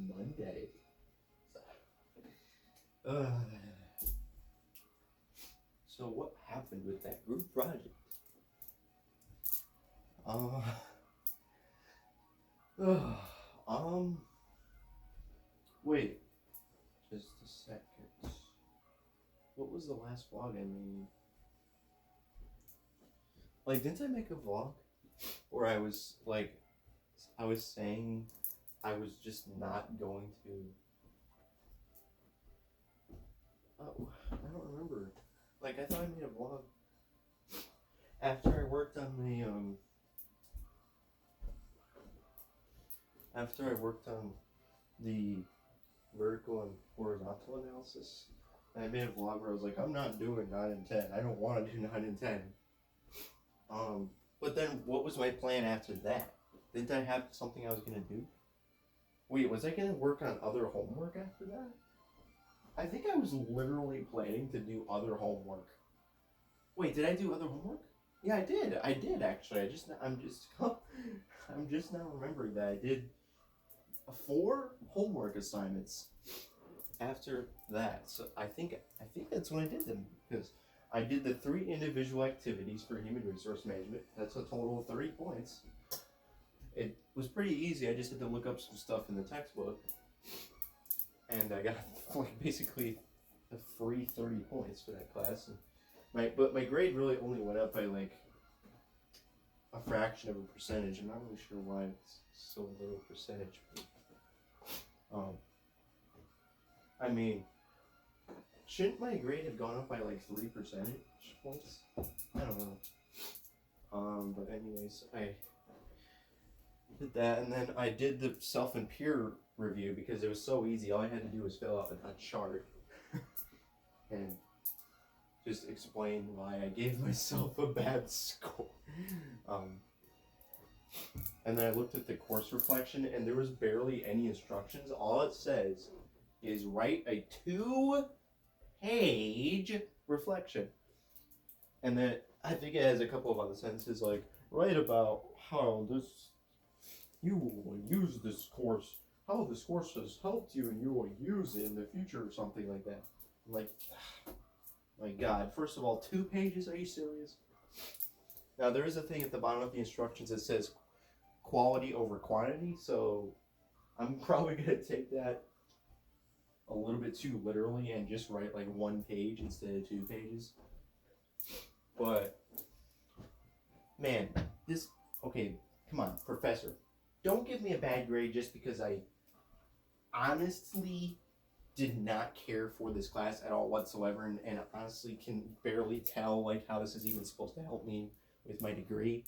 Monday. Uh, so what happened with that group project? Uh, wait, just a second. What was the last vlog I made? Like, didn't I make a vlog where I was saying I was just not going to. Oh, I don't remember. Like, I thought I made a vlog after I worked on the vertical and horizontal analysis. And I made a vlog where I was like, I'm not doing 9 and 10. I don't want to do 9 and 10. But then what was my plan after that? Didn't I have something I was going to do? Wait, was I going to work on other homework after that? I think I was literally planning to do other homework. Wait, did I do other homework? Yeah, I did. I did actually. I'm just now remembering that I did 4 homework assignments after that. So I think that's when I did them, because I did the 3 individual activities for human resource management. That's a total of 30 points. It was pretty easy. I just had to look up some stuff in the textbook, and I got like basically a free 30 points for that class. And but my grade really only went up by like a fraction of a percentage. I'm not really sure why it's so little percentage. But, I mean, shouldn't my grade have gone up by like 3 percentage points? I don't know. But anyways, I did that, and then I did the self and peer review because it was so easy. All I had to do was fill out a chart and just explain why I gave myself a bad score. And then I looked at the course reflection, and there was barely any instructions. All it says is write a 2-page reflection. And then I think it has a couple of other sentences like, write about how you will use this course, how this course has helped you and you will use it in the future or something like that. I'm like, my God, first of all, 2 pages? Are you serious? Now, there is a thing at the bottom of the instructions that says quality over quantity, so I'm probably going to take that a little bit too literally and just write like 1 page instead of 2 pages. But, man, okay, come on, professor. Don't give me a bad grade just because I honestly did not care for this class at all whatsoever, and honestly can barely tell like how this is even supposed to help me with my degree.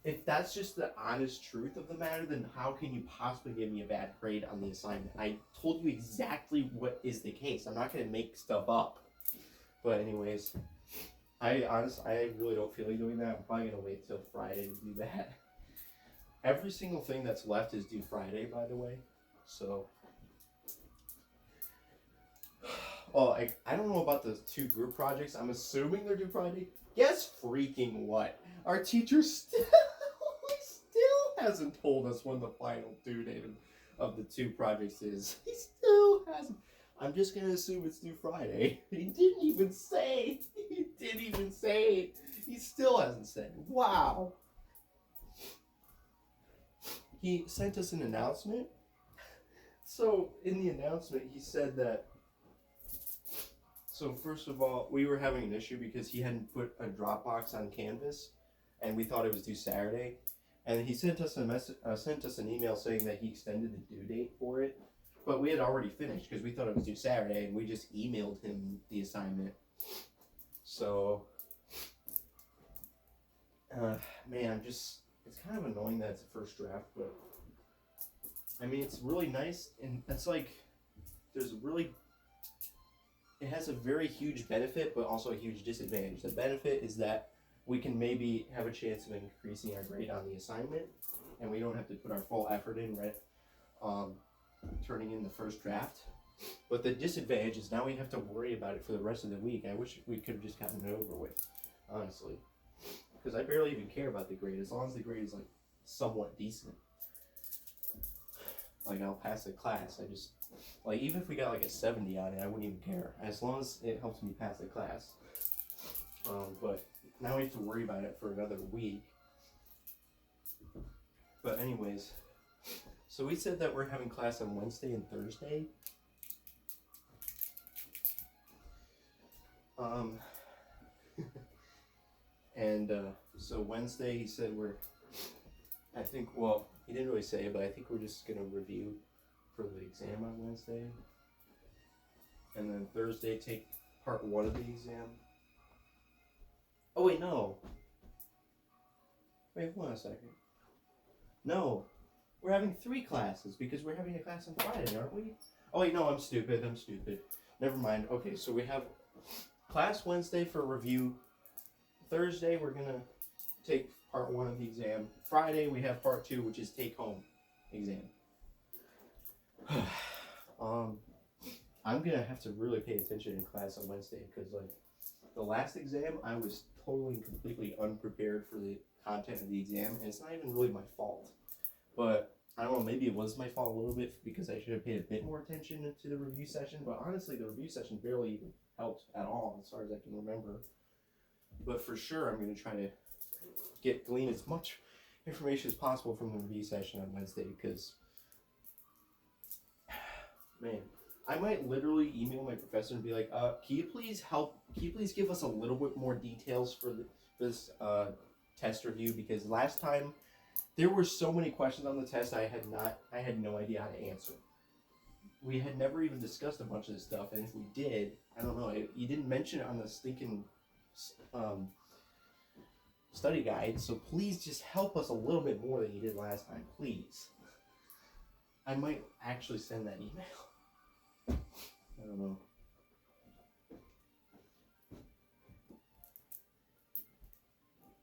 If that's just the honest truth of the matter, then how can you possibly give me a bad grade on the assignment? I told you exactly what is the case. I'm not going to make stuff up. But anyways, I really don't feel like doing that. I'm probably going to wait till Friday to do that. Every single thing that's left is due Friday, by the way. So, well, I don't know about the 2 group projects. I'm assuming they're due Friday. Guess freaking what? Our teacher still hasn't told us when the final due date of the 2 projects is. He still hasn't. I'm just going to assume it's due Friday. He didn't even say. He still hasn't said. Wow. He sent us an announcement. So in the announcement, he said that. So first of all, we were having an issue because he hadn't put a Dropbox on Canvas, and we thought it was due Saturday. And he sent us an email saying that he extended the due date for it, but we had already finished because we thought it was due Saturday, and we just emailed him the assignment. So, man, it's kind of annoying that it's a first draft, but I mean, it's really nice, and it's like, it has a very huge benefit, but also a huge disadvantage. The benefit is that we can maybe have a chance of increasing our grade on the assignment, and we don't have to put our full effort in turning in the first draft. But the disadvantage is now we have to worry about it for the rest of the week. I wish we could have just gotten it over with, honestly. Because I barely even care about the grade, as long as the grade is like somewhat decent. like I'll pass the class. I just like even if we got like a 70 on it, I wouldn't even care as long as it helps me pass the class. But now we have to worry about it for another week. But anyways, so we said that we're having class on Wednesday and Thursday. And so Wednesday he said I think, well, he didn't really say, but I think we're just gonna review for the exam on Wednesday. And then Thursday take part 1 of the exam. Oh wait, no. Wait, hold on a second. No, we're having 3 classes because we're having a class on Friday, aren't we? Oh wait, no, I'm stupid. Never mind. Okay, so we have class Wednesday for review. Thursday we're gonna take part 1 of the exam. Friday we have part 2, which is take home exam. I'm gonna have to really pay attention in class on Wednesday because like the last exam I was totally and completely unprepared for the content of the exam, and it's not even really my fault. But I don't know, maybe it was my fault a little bit because I should have paid a bit more attention to the review session, but honestly the review session barely even helped at all as far as I can remember. But for sure I'm going to try to glean as much information as possible from the review session on Wednesday because, man, I might literally email my professor and be like, can you please give us a little bit more details for this test review, because last time there were so many questions on the test I had no idea how to answer. We had never even discussed a bunch of this stuff, and if we did, I don't know, you didn't mention it on the stinking study guide, so please just help us a little bit more than you did last time, please. I might actually send that email. I don't know.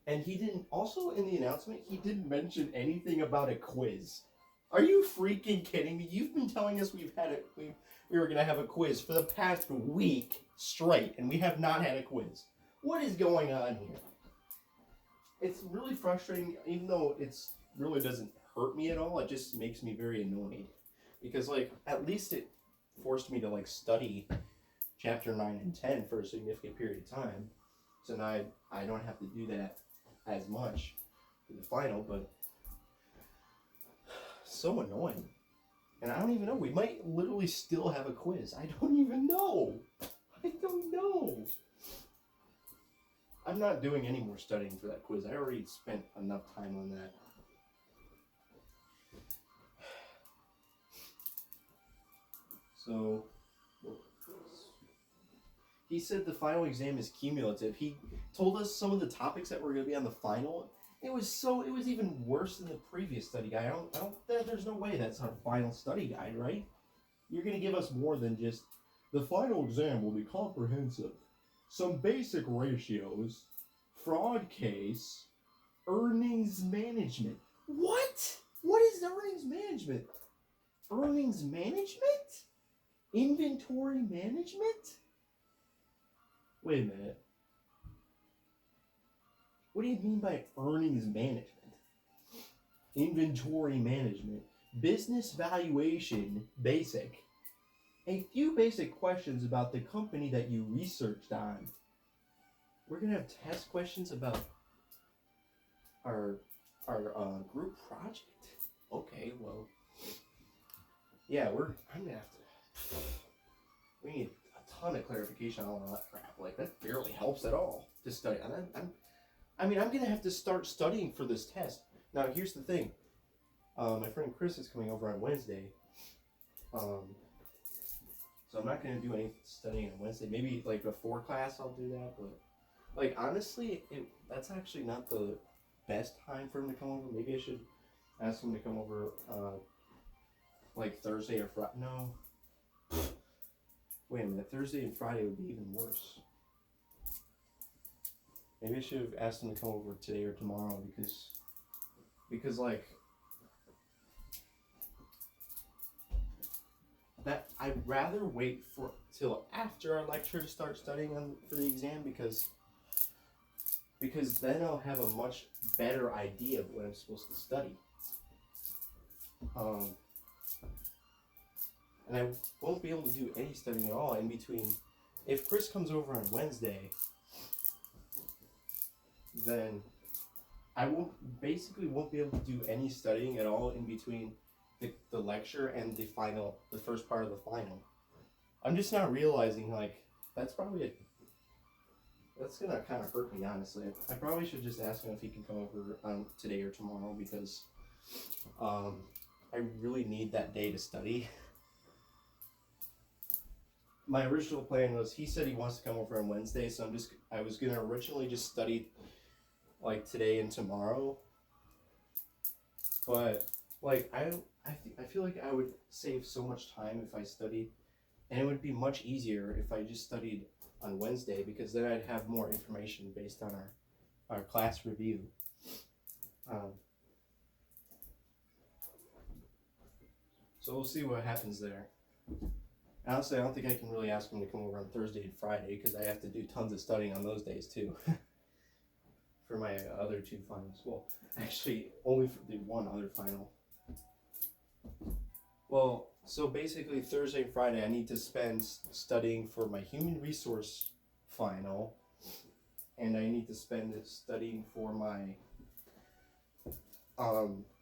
And he didn't, also in the announcement, he didn't mention anything about a quiz. Are you freaking kidding me? You've been telling us we were going to have a quiz for the past week straight, and we have not had a quiz. What is going on here? It's really frustrating, even though it's really doesn't hurt me at all. It just makes me very annoyed. Because, like, at least it forced me to, like, study chapter 9 and 10 for a significant period of time. So now I don't have to do that as much for the final, but so annoying. And I don't even know. We might literally still have a quiz. I don't even know. I don't know. I'm not doing any more studying for that quiz. I already spent enough time on that. So, he said the final exam is cumulative. He told us some of the topics that were going to be on the final. It was even worse than the previous study guide. There's no way that's our final study guide, right? You're going to give us more than just, the final exam will be comprehensive. Some basic ratios, fraud case, earnings management. What? What is earnings management? Earnings management? Inventory management? Wait a minute. What do you mean by earnings management? Inventory management. Business valuation, basic. A few basic questions about the company that you researched on. We're going to have test questions about our group project? Okay, well. Yeah, I'm going to have to. We need a ton of clarification on all that crap. Like, that barely helps at all to study. I'm going to have to start studying for this test. Now, here's the thing. My friend Chris is coming over on Wednesday. So I'm not going to do any studying on Wednesday. Maybe, like, before class I'll do that. But, like, honestly, that's actually not the best time for him to come over. Maybe I should ask him to come over, like, Thursday or Friday. No. Wait a minute. Thursday and Friday would be even worse. Maybe I should have asked him to come over today or tomorrow because like, that I'd rather wait till after our lecture to start studying for the exam because then I'll have a much better idea of what I'm supposed to study. and I won't be able to do any studying at all in between. If Chris comes over on Wednesday, then I won't be able to do any studying at all in between the lecture and the first part of the final. I'm just not realizing, like, that's gonna kind of hurt me, honestly. I probably should just ask him if he can come over today or tomorrow, because I really need that day to study. My original plan was, he said he wants to come over on Wednesday, so I was gonna originally just study like today and tomorrow, but like I feel like I would save so much time if I studied, and it would be much easier if I just studied on Wednesday, because then I'd have more information based on our class review. So we'll see what happens there. Honestly, I don't think I can really ask him to come over on Thursday and Friday, because I have to do tons of studying on those days too. For my other two finals. Well, actually, only for the one other final. Well, so basically Thursday and Friday I need to spend studying for my human resource final, and I need to spend it studying for my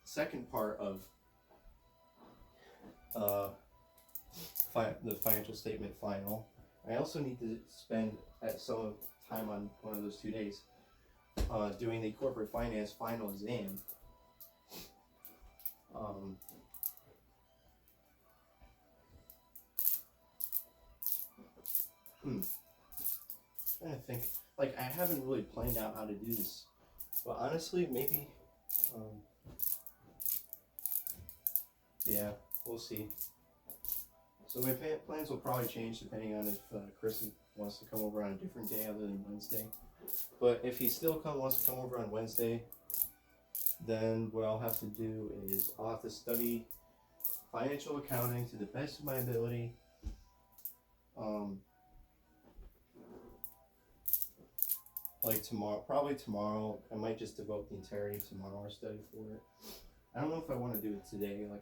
second part of the financial statement final. I also need to spend some time on one of those 2 days doing the corporate finance final exam. I think, like, I haven't really planned out how to do this, but honestly, maybe, yeah, we'll see. So my plans will probably change depending on if Chris wants to come over on a different day other than Wednesday. But if he still wants to come over on Wednesday, then what I'll have to do is I'll have to study financial accounting to the best of my ability. Like probably tomorrow, I might just devote the entirety of tomorrow or study for it. I don't know if I want to do it today. Like,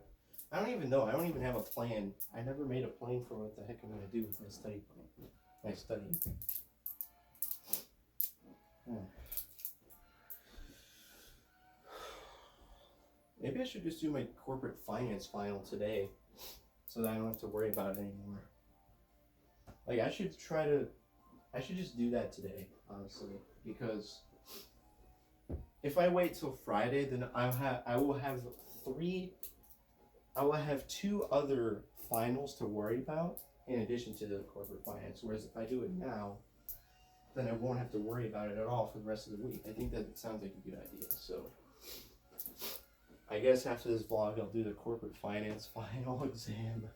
I don't even know. I don't even have a plan. I never made a plan for what the heck I'm going to do with my study plan. My studying. Maybe I should just do my corporate finance final today, so that I don't have to worry about it anymore. Like, I should just do that today, honestly, because if I wait till Friday, then I will have 2 other finals to worry about in addition to the corporate finance. Whereas if I do it now, then I won't have to worry about it at all for the rest of the week. I think that sounds like a good idea. So I guess after this vlog, I'll do the corporate finance final exam.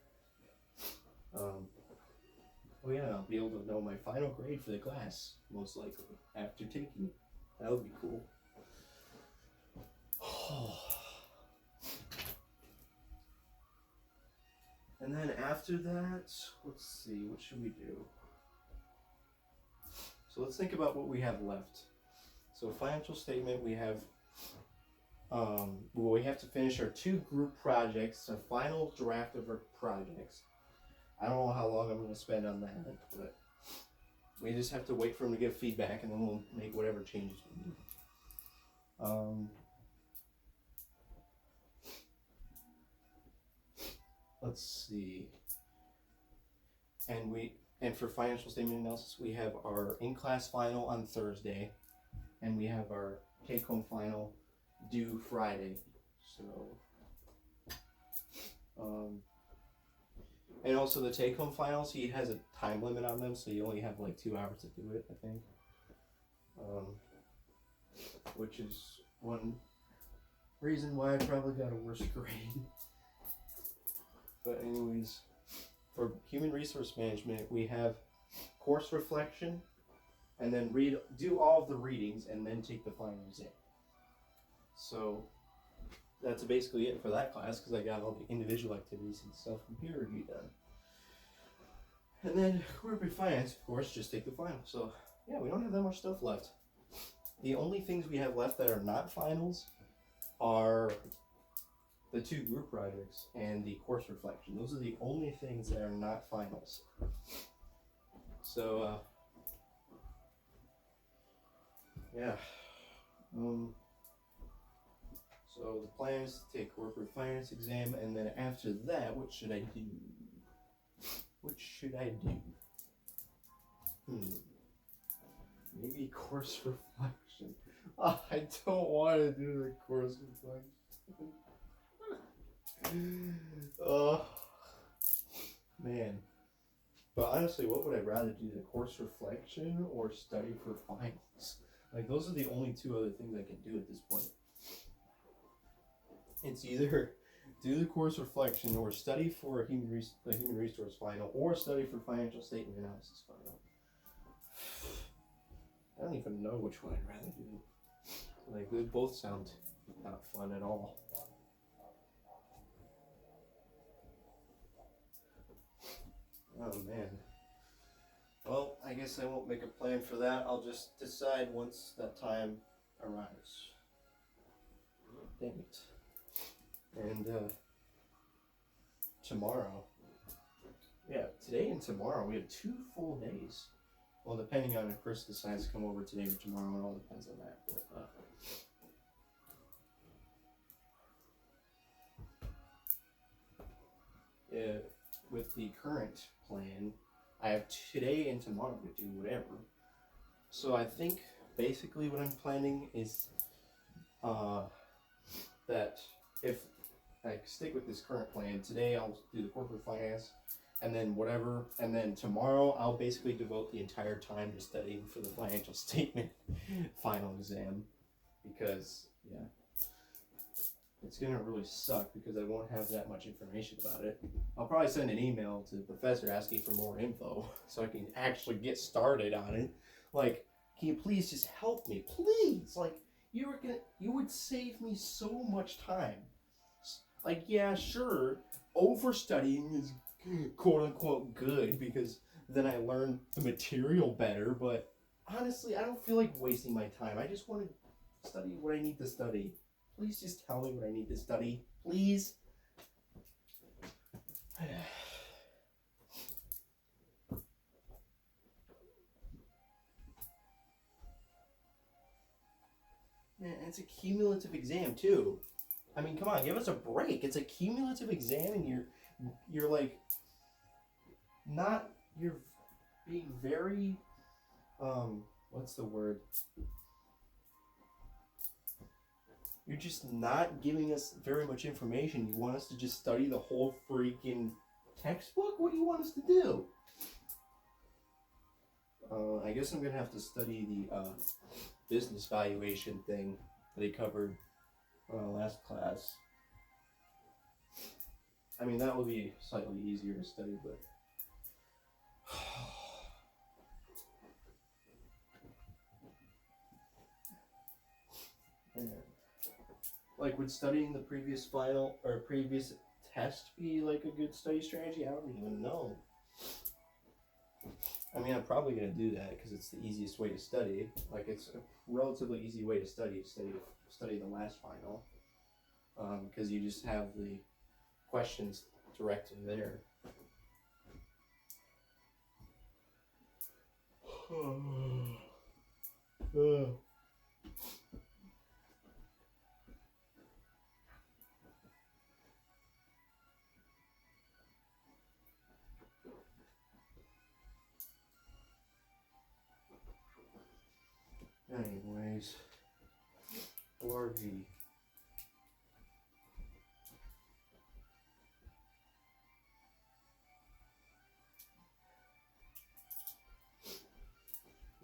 Oh yeah, I'll be able to know my final grade for the class, most likely, after taking it. That would be cool. And then after that, let's see, what should we do? So let's think about what we have left. So financial statement, we have, we have to finish our 2 group projects, a final draft of our projects. I don't know how long I'm going to spend on that, but we just have to wait for them to give feedback, and then we'll make whatever changes we need. Let's see. And for financial statement analysis, we have our in-class final on Thursday, and we have our take-home final due Friday. So, and also the take-home finals, he has a time limit on them, so you only have like 2 hours to do it, I think. Which is one reason why I probably got a worse grade. But anyways, for human resource management, we have course reflection, and then do all of the readings, and then take the final exam. So that's basically it for that class, because I got all the individual activities and stuff from peer review done. And then corporate finance, of course, just take the final. So yeah, we don't have that much stuff left. The only things we have left that are not finals are the 2 group projects and the course reflection. Those are the only things that are not finals. So, yeah. So the plan is to take corporate finance exam, and then after that, what should I do? What should I do? Maybe course reflection. Oh, I don't want to do the course reflection. Oh, man. But honestly, what would I rather do? The course reflection or study for finals? Like, those are the only 2 other things I can do at this point. It's either do the course reflection or study for a human resource final or study for financial statement analysis final. I don't even know which one I'd rather do. Like, they both sound not fun at all. Oh man. Well, I guess I won't make a plan for that. I'll just decide once that time arrives. Dang it. And tomorrow, yeah, today and tomorrow, we have 2 full days. Well, depending on if Chris decides to come over today or tomorrow, it all depends on that. But, yeah, with the current plan, I have today and tomorrow to do whatever. So I think basically what I'm planning is that if I stick with this current plan, today I'll do the corporate finance and then whatever, and then tomorrow I'll basically devote the entire time to studying for the financial statement final exam, because yeah, it's gonna really suck because I won't have that much information about it. I'll probably send an email to the professor asking for more info so I can actually get started on it. Like, can you please just help me, please? Like, you would save me so much time. Like, yeah, sure, overstudying is quote unquote good because then I learn the material better, but honestly, I don't feel like wasting my time. I just want to study what I need to study. Please just tell me what I need to study, please. Man, it's a cumulative exam too. I mean, come on, give us a break. It's a cumulative exam, and you're like not, you're being very what's the word? You're just not giving us very much information. You want us to just study the whole freaking textbook? What do you want us to do? I guess I'm gonna have to study the business valuation thing that he covered last class. I mean, that will be slightly easier to study, but man. Like, would studying the previous final or previous test be like a good study strategy? I don't even know. I mean, I'm probably gonna do that because it's the easiest way to study. Like, it's a relatively easy way to study the last final, because you just have the questions directly there. Anyways, ORG.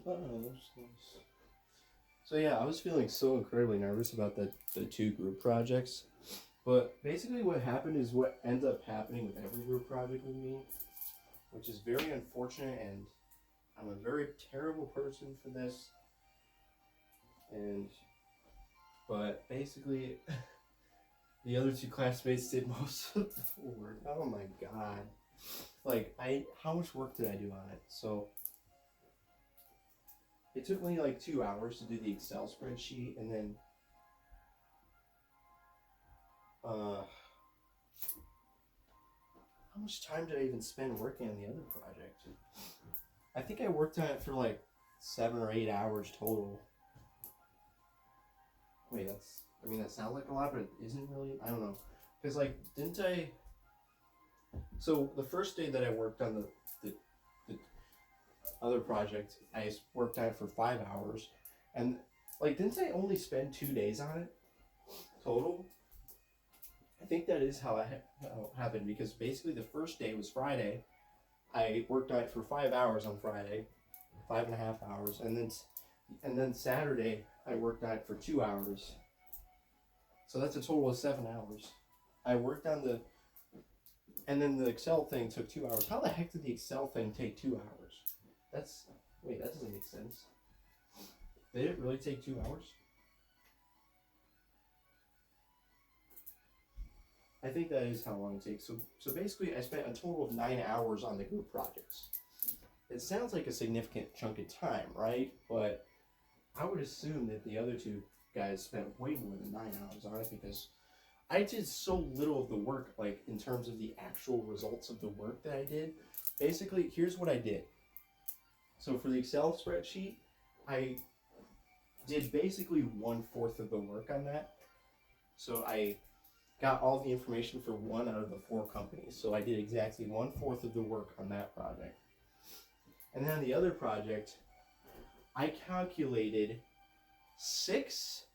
Oh, that's nice. So yeah, I was feeling so incredibly nervous about the 2 group projects, but basically what happened is what ends up happening with every group project with me, which is very unfortunate, and I'm a very terrible person for this. But basically, the other 2 classmates did most of the work. Oh my god! Like, how much work did I do on it? So it took me like 2 hours to do the Excel spreadsheet, and then how much time did I even spend working on the other project? I think I worked on it for like 7 or 8 hours total. Wait, that sounds like a lot, but it isn't really. I don't know. Because, like, didn't I. So, the first day that I worked on the other project, I worked on it for 5 hours. And, like, didn't I only spend 2 days on it total? I think that is how it happened, because basically the first day was Friday. I worked on it for 5 hours on Friday, 5.5 hours, and then Saturday I worked on it for 2 hours. So that's a total of 7 hours. I worked on and then the Excel thing took 2 hours. How the heck did the Excel thing take 2 hours? Wait, that doesn't make sense. Did it really take 2 hours? I think that is how long it takes. So basically, I spent a total of 9 hours on the group projects. It sounds like a significant chunk of time, right? But I would assume that the other two guys spent way more than 9 hours on it, because I did so little of the work, like in terms of the actual results of the work that I did. Basically, here's what I did. So for the Excel spreadsheet, I did basically 1/4 of the work on that. So I got all the information for 1 out of the 4 companies. So I did exactly 1/4 of the work on that project. And then on the other project, I calculated 6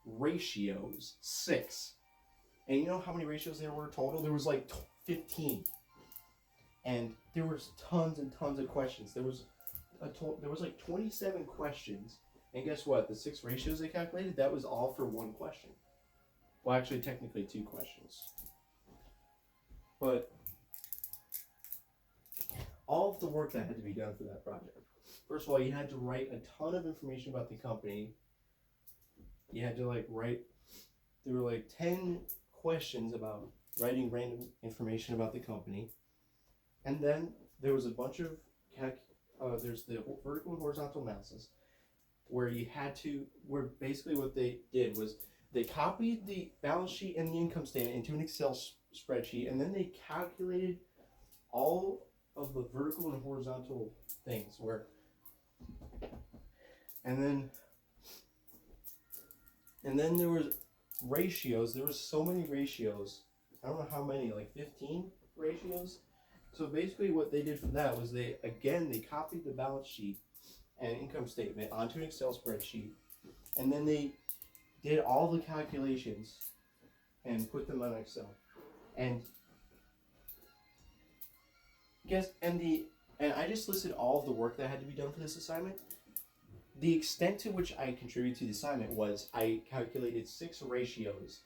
ratios. 6. And you know how many ratios there were total? There was like 15. And there was tons and tons of questions. There was like 27 questions. And guess what? The 6 ratios they calculated, that was all for 1 question. Well, actually, technically 2 questions. But all of the work that had to be done for that project. First of all, you had to write a ton of information about the company. You had to there were like 10 questions about writing random information about the company. And then there was a bunch of, there's the vertical and horizontal analysis, where basically what they did was they copied the balance sheet and the income statement into an Excel spreadsheet, and then they calculated all of the vertical and horizontal things and then there was ratios. There was so many ratios. I don't know how many, like 15 ratios. So basically what they did for that was they copied the balance sheet and income statement onto an Excel spreadsheet, and then they did all the calculations and put them on Excel. And I just listed all of the work that had to be done for this assignment. The extent to which I contributed to the assignment was I calculated 6 ratios,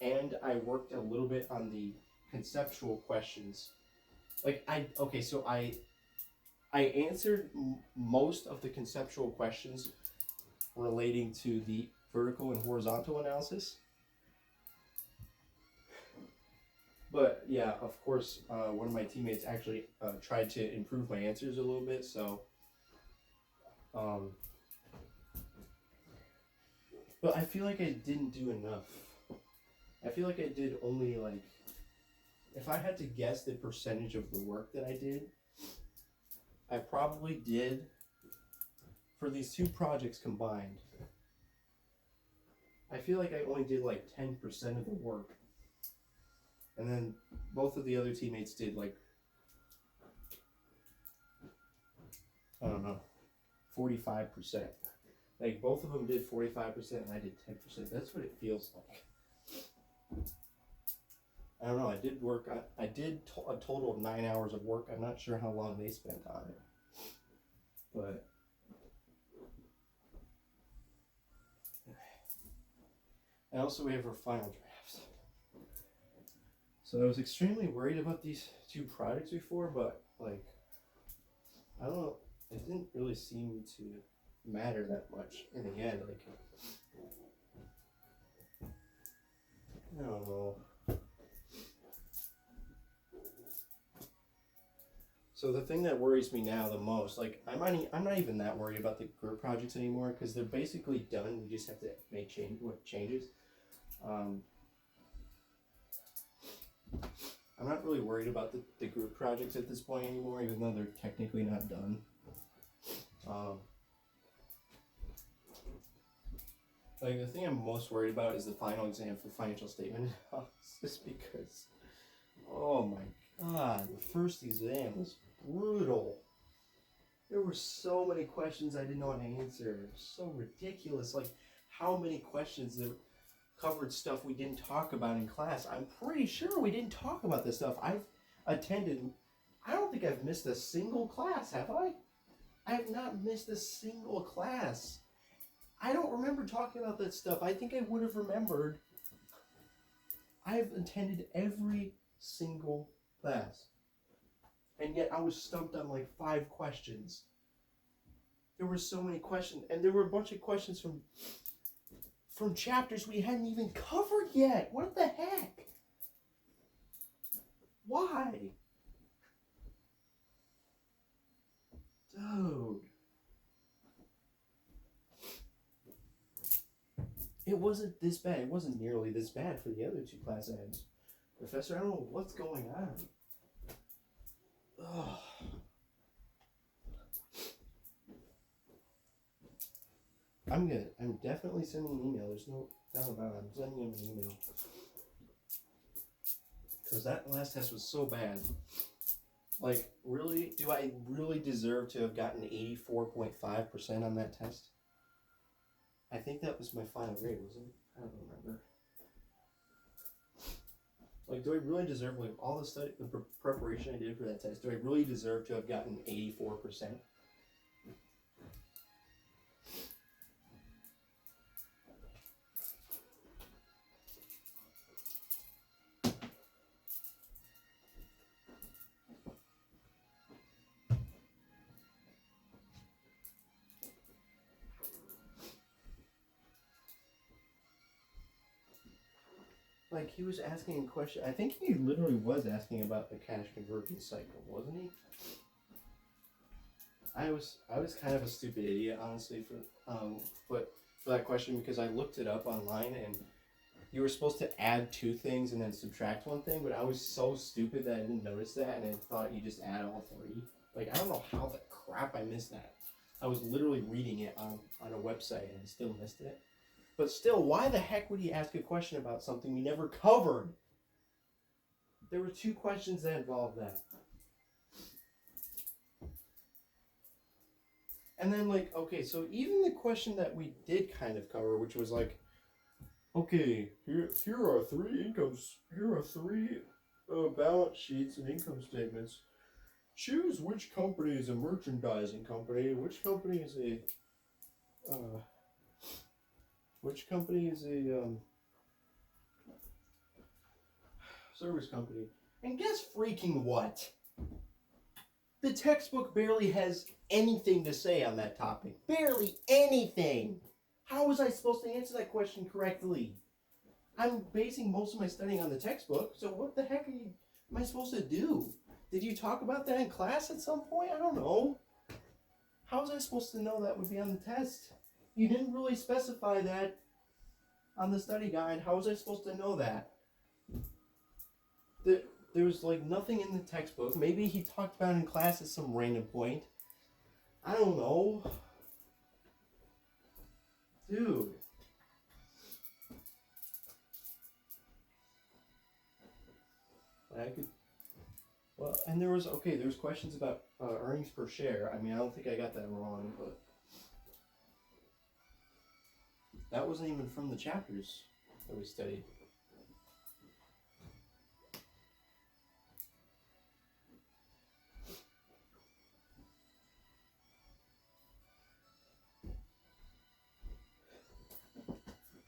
and I worked a little bit on the conceptual questions. I answered most of the conceptual questions relating to the vertical and horizontal analysis. But yeah, of course, one of my teammates actually tried to improve my answers a little bit, so but I feel like I didn't do enough. I feel like I did only if I had to guess the percentage of the work that I did, I probably did, for these 2 projects combined, I feel like I only did like 10% of the work. And then both of the other teammates did I don't know, 45%. Like both of them did 45% and I did 10%. That's what it feels like. I don't know. I did a total of 9 hours of work. I'm not sure how long they spent on it, but and also we have our final drafts. So I was extremely worried about these 2 projects before, but I don't know. It didn't really seem to matter that much in the end. I don't know. So the thing that worries me now the most, I'm not even that worried about the group projects anymore, because they're basically done. We just have to make changes. I'm not really worried about the group projects at this point anymore, even though they're technically not done. Like, the thing I'm most worried about is the final exam for financial statement analysis, because, oh my god, the first exam was brutal. There were so many questions I didn't know how to answer. So ridiculous. Like, how many questions that covered stuff we didn't talk about in class. I'm pretty sure we didn't talk about this stuff. I've attended, I don't think I've missed a single class, have I? I have not missed a single class. I don't remember talking about that stuff. I think I would have remembered. I've attended every single class. And yet I was stumped on like 5 questions. There were so many questions. And there were a bunch of questions from chapters we hadn't even covered yet. What the heck? Why? Dude. It wasn't this bad. It wasn't nearly this bad for the other 2 class ends. Professor, I don't know what's going on. Ugh. I'm definitely sending an email. There's no doubt about it. I'm sending him an email. Because that last test was so bad. Like, really? Do I really deserve to have gotten 84.5% on that test? I think that was my final grade, wasn't it? I don't remember. Like, do I really deserve, like, all the study, the preparation I did for that test, do I really deserve to have gotten 84%? Like, he was asking a question. I think he literally was asking about the cash conversion cycle, wasn't he? I was kind of a stupid idiot, honestly, for that question, because I looked it up online, and you were supposed to add 2 things and then subtract 1 thing, but I was so stupid that I didn't notice that, and I thought you just add all 3. Like, I don't know how the crap I missed that. I was literally reading it on a website, and I still missed it. But still, why the heck would he ask a question about something we never covered? There were 2 questions that involved that. And then, like, okay, so even the question that we did kind of cover, which was like, okay, here are 3 balance sheets and income statements. Choose which company is a merchandising company, which company is a service company. And guess freaking what? The textbook barely has anything to say on that topic. Barely anything. How was I supposed to answer that question correctly? I'm basing most of my studying on the textbook, so what the heck am I supposed to do? Did you talk about that in class at some point? I don't know. How was I supposed to know that would be on the test? You didn't really specify that on the study guide. How was I supposed to know that? There was like nothing in the textbook. Maybe he talked about it in class at some random point. I don't know. Dude. Well, and there was questions about earnings per share. I mean, I don't think I got that wrong, but that wasn't even from the chapters that we studied.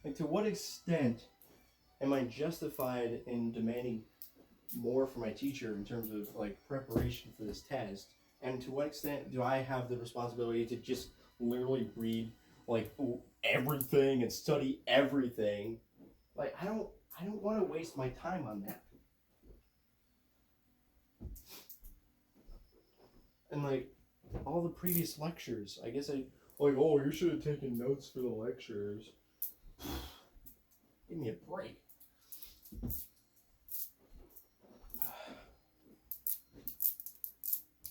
Like, to what extent am I justified in demanding more from my teacher in terms of, like, preparation for this test? And to what extent do I have the responsibility to just literally read, like, everything and study everything? Like, I don't want to waste my time on that. And, like, all the previous lectures, I guess you should have taken notes for the lectures. Give me a break.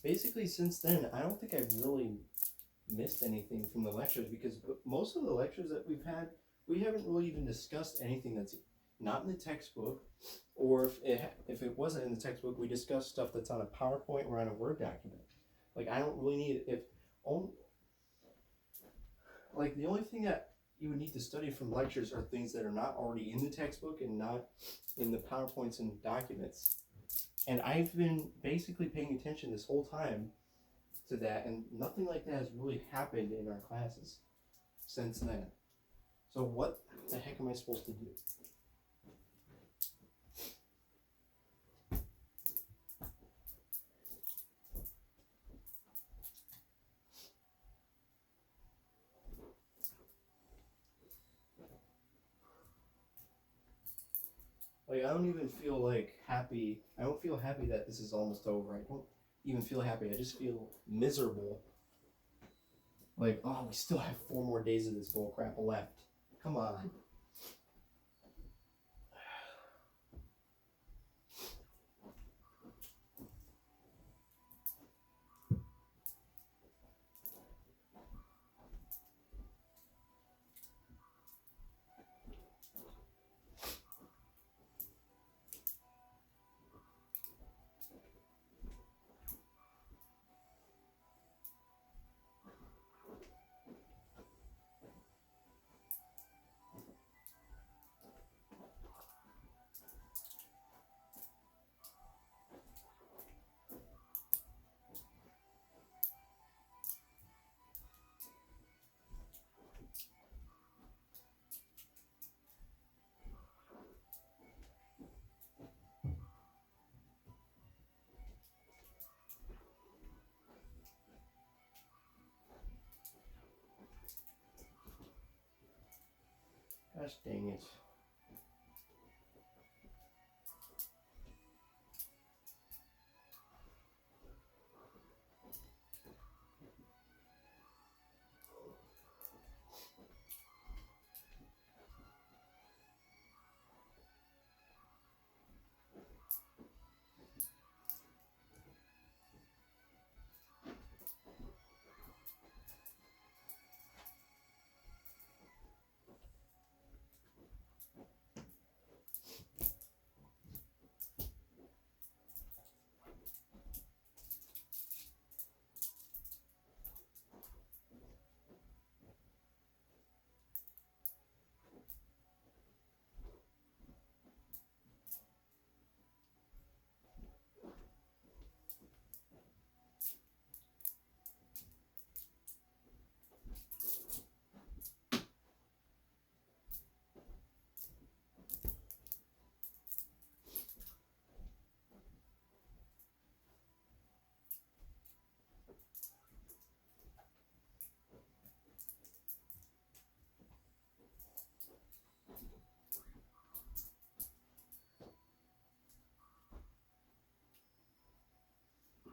basically since then, I don't think I've really missed anything from the lectures because most of the lectures that we've had, we haven't really even discussed anything that's not in the textbook, or if it wasn't in the textbook, we discussed stuff that's on a PowerPoint or on a Word document. Like I don't really need if only like the only thing that you would need to study from lectures are things that are not already in the textbook and not in the PowerPoints and documents. And I've been basically paying attention this whole time to that, and nothing like that has really happened in our classes since then. So what the heck am I supposed to do? Like I don't even feel like happy. I don't feel happy that this is almost over. I don't even feel happy. I just feel miserable. Like, oh, we still have 4 more days of this bull crap left. Come on. Gosh dang it.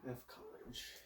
F college.